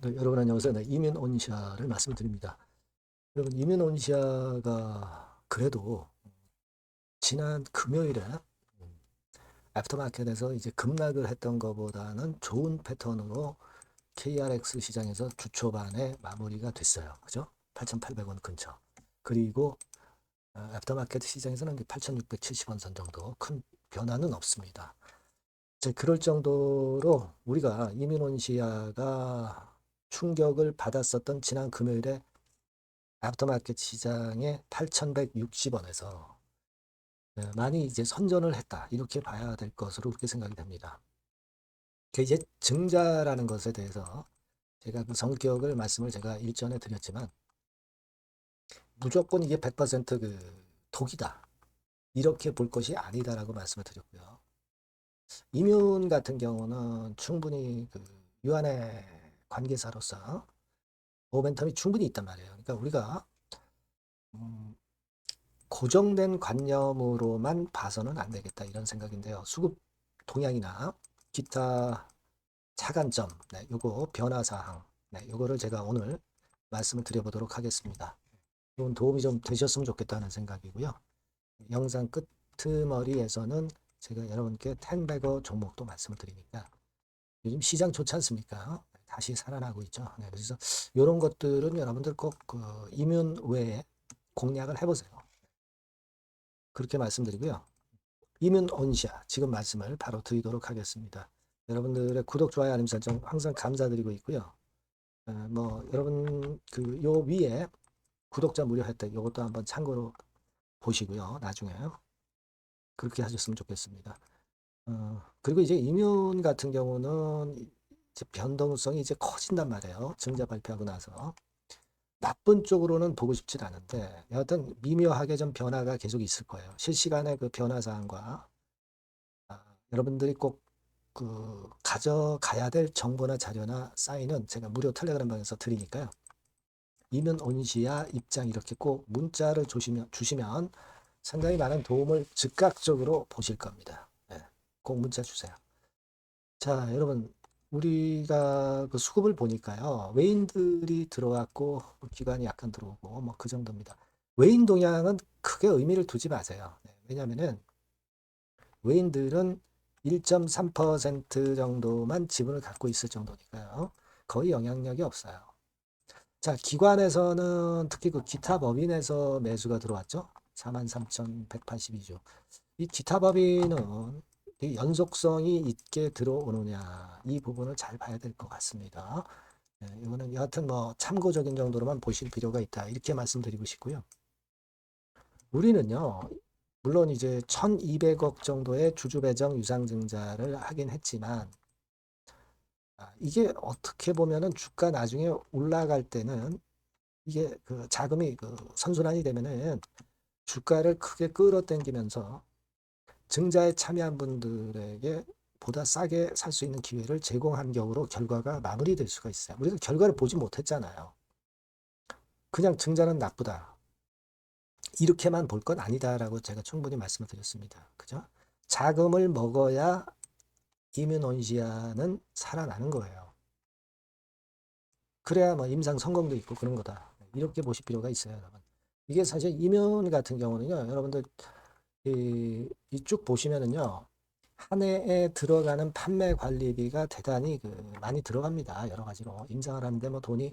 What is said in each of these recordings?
네, 여러분 안녕하세요. 네, 이민온시아를 말씀드립니다. 여러분 이민온시아가 그래도 지난 금요일에 애프터마켓에서 이제 급락을 했던 것보다는 좋은 패턴으로 KRX 시장에서 주 초반에 마무리가 됐어요. 그죠? 8,800원 근처. 그리고 애프터마켓 시장에서는 8,670원 선 정도 큰 변화는 없습니다. 이제 그럴 정도로 우리가 이민온시아가 충격을 받았었던 지난 금요일에 애프터마켓 시장에 8,160원에서 많이 이제 선전을 했다. 이렇게 봐야 될 것으로 그렇게 생각이 됩니다. 그 이제 증자라는 것에 대해서 제가 그 성격을 말씀을 제가 일전에 드렸지만 무조건 이게 100%그 독이다. 이렇게 볼 것이 아니다라고 말씀을 드렸고요. 이뮨 같은 경우는 충분히 그 유한의 관계사로서 모멘텀이 충분히 있단 말이에요. 그러니까 우리가 음, 고정된 관념으로만 봐서는 안 되겠다 이런 생각인데요. 수급 동향이나 기타 차관점, 네, 요거 변화 사항, 네, 요거를 제가 오늘 말씀을 드려보도록 하겠습니다. 이건 도움이 좀 되셨으면 좋겠다는 생각이고요. 영상 끄트머리에서는 제가 여러분께 텐베거 종목도 말씀을 드리니까 요즘 시장 좋지 않습니까? 다시 살아나고 있죠. 네, 그래서 이런 것들은 여러분들 꼭그 이뮨 외에 공략을 해보세요. 그렇게 말씀드리고요. 이뮨 온시아 지금 말씀을 바로 드리도록 하겠습니다. 여러분들의 구독, 좋아요, 알림 설정 항상 감사드리고 있고요. 뭐 여러분 그 요 위에 구독자 무료 혜택 이것도 한번 참고로 보시고요. 나중에 그렇게 하셨으면 좋겠습니다. 그리고 이제 이뮨 같은 경우는 이제 변동성이 이제 커진단 말이에요. 증자 발표하고 나서 나쁜 쪽으로는 보고 싶진 않은데 여하튼 미묘하게 좀 변화가 계속 있을 거예요. 실시간의 그 변화 사항과 여러분들이 꼭 그 가져가야 될 정보나 자료나 사인은 제가 무료 텔레그램 방에서 드리니까요. 이면 온시아 입장 이렇게 꼭 문자를 주시면 상당히 많은 도움을 즉각적으로 보실 겁니다. 네, 꼭 문자 주세요. 자, 여러분 우리가 그 수급을 보니까요. 외인들이 들어왔고 기관이 약간 들어오고 뭐 그 정도입니다. 외인 동향은 크게 의미를 두지 마세요. 네, 왜냐하면은 외인들은 1.3% 정도만 지분을 갖고 있을 정도니까요. 거의 영향력이 없어요. 자, 기관에서는 특히 그 기타 법인에서 매수가 들어왔죠. 43,182주. 이 기타 법인은 연속성이 있게 들어오느냐 이 부분을 잘 봐야 될 것 같습니다. 네, 이거는 여하튼 뭐 참고적인 정도로만 보실 필요가 있다 이렇게 말씀드리고 싶고요. 우리는요 물론 이제 1200억 정도의 주주 배정 유상증자를 하긴 했지만 이게 어떻게 보면은 주가 나중에 올라갈 때는 이게 그 자금이 그 선순환이 되면은 주가를 크게 끌어당기면서 증자에 참여한 분들에게 보다 싸게 살 수 있는 기회를 제공한 격으로 결과가 마무리될 수가 있어요. 우리가 결과를 보지 못했잖아요. 그냥 증자는 나쁘다. 이렇게만 볼 건 아니다라고 제가 충분히 말씀을 드렸습니다. 그죠? 자금을 먹어야 이뮨온시아는 살아나는 거예요. 그래야 뭐 임상 성공도 있고 그런 거다. 이렇게 보실 필요가 있어요, 여러분. 이게 사실 이뮨 같은 경우는요, 여러분들 이쭉 보시면은요, 한 해에 들어가는 판매 관리비가 대단히 그 많이 들어갑니다. 여러 가지로 임상을 하는데 뭐 돈이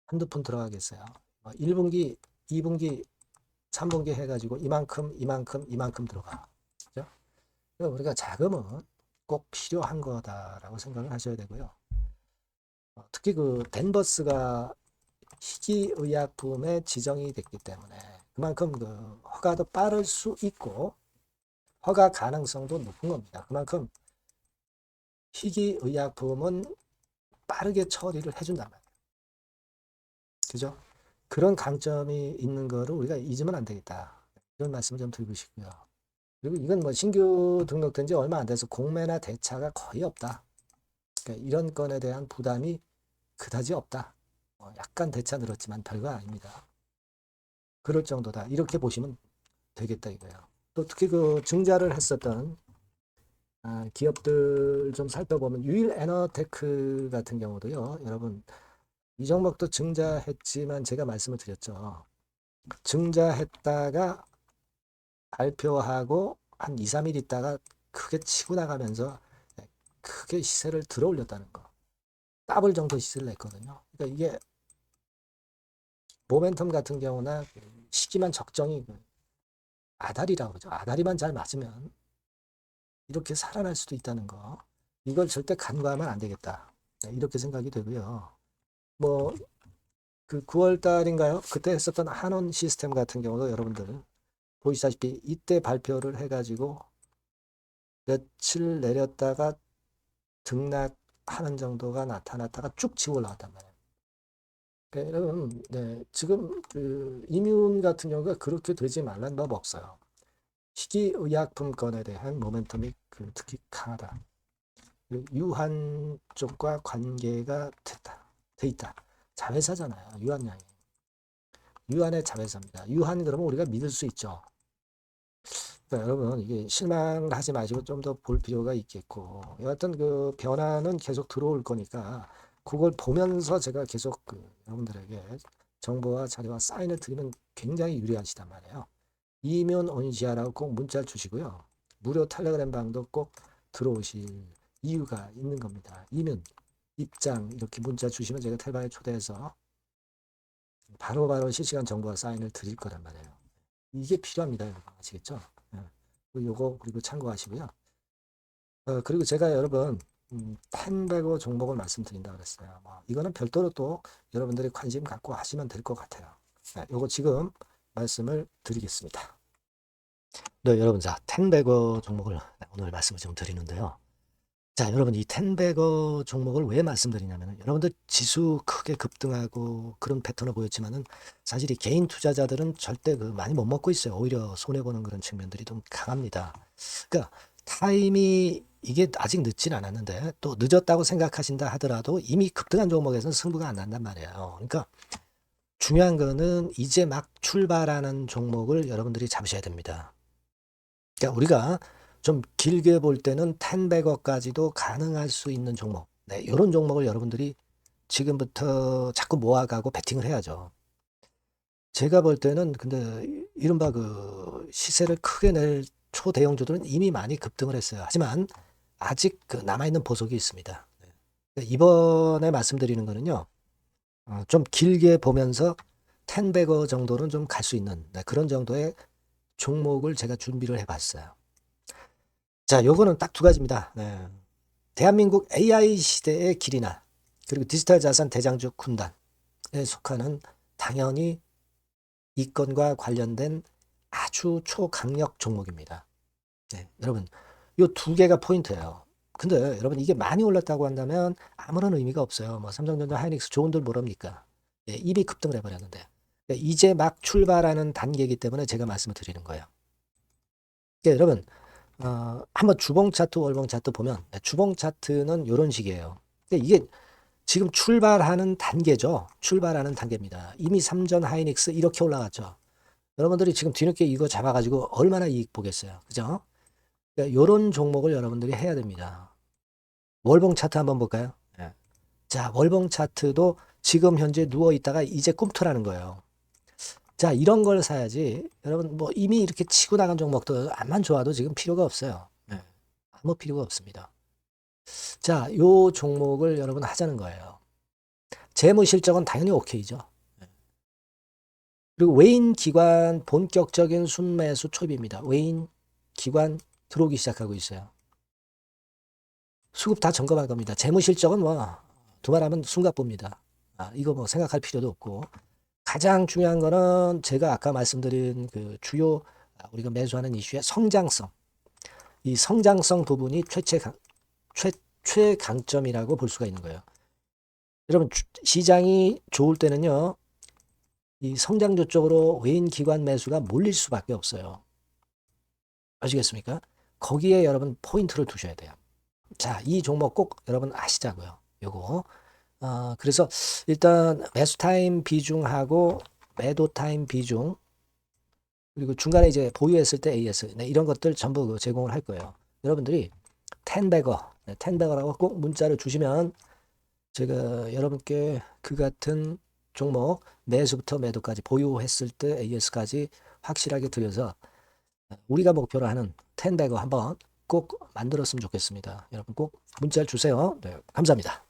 한두 푼 들어가겠어요. 뭐 1분기, 2분기, 3분기 해가지고 이만큼 들어가. 그죠? 그러니까 우리가 자금은 꼭 필요한 거다라고 생각을 하셔야 되고요. 특히 그 댄버스가 희귀의약품에 지정이 됐기 때문에 그만큼 그 허가도 빠를 수 있고 허가 가능성도 높은 겁니다. 그만큼 희귀의약품은 빠르게 처리를 해준단 말이에요. 그죠? 그런 강점이 있는 거를 우리가 잊으면 안 되겠다. 이런 말씀을 좀 드리고 싶고요. 그리고 이건 뭐 신규 등록된 지 얼마 안 돼서 공매나 대차가 거의 없다. 그러니까 이런 건에 대한 부담이 그다지 없다. 약간 대차 늘었지만 별거 아닙니다. 그럴 정도다. 이렇게 보시면 되겠다 이거예요. 또 특히 그 증자를 했었던 기업들 좀 살펴보면 유일에너테크 같은 경우도요. 여러분 이 종목도 증자했지만 제가 말씀을 드렸죠. 증자했다가 발표하고 한 2, 3일 있다가 크게 치고 나가면서 크게 시세를 들어 올렸다는 거. 더블 정도 시세를 냈거든요. 그러니까 이게 모멘텀 같은 경우나 시기만 적정히 아다리라고 그러죠. 아다리만 잘 맞으면 이렇게 살아날 수도 있다는 거. 이걸 절대 간과하면 안 되겠다. 이렇게 생각이 되고요. 뭐 그 9월 달인가요? 그때 했었던 한원 시스템 같은 경우도 여러분들 보시다시피 이때 발표를 해가지고 며칠 내렸다가 등락하는 정도가 나타났다가 쭉 치고 올라왔단 말이에요. 그러니까 여러분, 네, 지금 그 이뮨 같은 경우가 그렇게 되지 말란 법 없어요. 희귀의약품권에 대한 모멘텀이 특히 강하다. 유한 쪽과 관계가 돼 있다. 자회사잖아요. 유한양이. 유한의 자회사입니다. 유한 그러면 우리가 믿을 수 있죠. 그러니까 여러분 이게 실망을 하지 마시고 좀 더 볼 필요가 있겠고 여하튼 그 변화는 계속 들어올 거니까 그걸 보면서 제가 계속 여러분들에게 정보와 자료와 사인을 드리면 굉장히 유리하시단 말이에요. 이면 온시아라고 꼭 문자를 주시고요. 무료 텔레그램 방도 꼭 들어오실 이유가 있는 겁니다. 이면 입장 이렇게 문자 주시면 제가 텔방에 초대해서 바로바로 실시간 정보와 사인을 드릴 거란 말이에요. 이게 필요합니다. 여러분 아시겠죠? 요거 그리고 참고하시고요. 그리고 제가 여러분 1000배고 종목을 말씀드린다 그랬어요. 이거는 별도로 또 여러분들이 관심 갖고 하시면 될 것 같아요. 요거 지금 말씀을 드리겠습니다. 네, 여러분 자 10배고 종목을 오늘 말씀을 좀 드리는데요. 자, 여러분 이 10배거 종목을 왜 말씀드리냐면 여러분들 지수 크게 급등하고 그런 패턴을 보였지만은 사실 이 개인 투자자들은 절대 많이 못 먹고 있어요. 오히려 손해보는 그런 측면들이 좀 강합니다. 그러니까 타임이 이게 아직 늦진 않았는데 또 늦었다고 생각하신다 하더라도 이미 급등한 종목에서는 승부가 안 난단 말이에요. 그러니까 중요한 거는 이제 막 출발하는 종목을 여러분들이 잡으셔야 됩니다. 그러니까 우리가 좀 길게 볼 때는 10배거까지도 가능할 수 있는 종목. 네, 이런 종목을 여러분들이 지금부터 자꾸 모아가고 베팅을 해야죠. 제가 볼 때는 근데 이른바 시세를 크게 낼 초대형주들은 이미 많이 급등을 했어요. 하지만 아직 남아있는 보석이 있습니다. 이번에 말씀드리는 거는요. 좀 길게 보면서 10배거 정도는 좀 갈 수 있는 그런 정도의 종목을 제가 준비를 해봤어요. 자, 요거는 딱 두 가지입니다. 네. 대한민국 AI 시대의 길이나 그리고 디지털 자산 대장주 군단에 속하는 당연히 이 건과 관련된 아주 초강력 종목입니다. 네, 여러분 요 두 개가 포인트예요. 근데 여러분 이게 많이 올랐다고 한다면 아무런 의미가 없어요. 뭐 삼성전자, 하이닉스 좋은들 모릅니까? 네, 이미 급등을 해버렸는데 이제 막 출발하는 단계이기 때문에 제가 말씀을 드리는 거예요. 그러니까 여러분 한번 주봉 차트, 월봉 차트 보면 주봉 차트는 이런 식이에요. 이게 지금 출발하는 단계죠. 출발하는 단계입니다. 이미 삼전 하이닉스 이렇게 올라갔죠. 여러분들이 지금 뒤늦게 이거 잡아가지고 얼마나 이익 보겠어요. 그죠? 그러니까 이런 종목을 여러분들이 해야 됩니다. 월봉 차트 한번 볼까요? 네. 자, 월봉 차트도 지금 현재 누워있다가 이제 꿈틀하는 거예요. 자, 이런 걸 사야지. 여러분, 뭐 이미 이렇게 치고 나간 종목도 암만 좋아도 지금 필요가 없어요. 네. 아무 필요가 없습니다. 자, 요 종목을 여러분 하자는 거예요. 재무 실적은 당연히 오케이죠. 그리고 외인 기관 본격적인 순매수 초입입니다. 외인 기관 들어오기 시작하고 있어요. 수급 다 점검할 겁니다. 재무 실적은 뭐 두말하면 숨가쁩니다. 이거 뭐 생각할 필요도 없고 가장 중요한 거는 제가 아까 말씀드린 주요 우리가 매수하는 이슈의 성장성. 이 성장성 부분이 최강점이라고 볼 수가 있는 거예요. 여러분 시장이 좋을 때는요. 이 성장주 쪽으로 외인 기관 매수가 몰릴 수밖에 없어요. 아시겠습니까? 거기에 여러분 포인트를 두셔야 돼요. 자, 이 종목 꼭 여러분 아시자고요. 요거. 그래서 일단 매수 타임 비중하고 매도 타임 비중 그리고 중간에 이제 보유했을 때 AS 이런 것들 전부 제공을 할 거예요. 여러분들이 텐베거, 네, 텐베거라고 꼭 문자를 주시면 제가 여러분께 그 같은 종목 매수부터 매도까지 보유했을 때 AS까지 확실하게 드려서 우리가 목표로 하는 텐베거 한번 꼭 만들었으면 좋겠습니다. 여러분 꼭 문자를 주세요. 네, 감사합니다.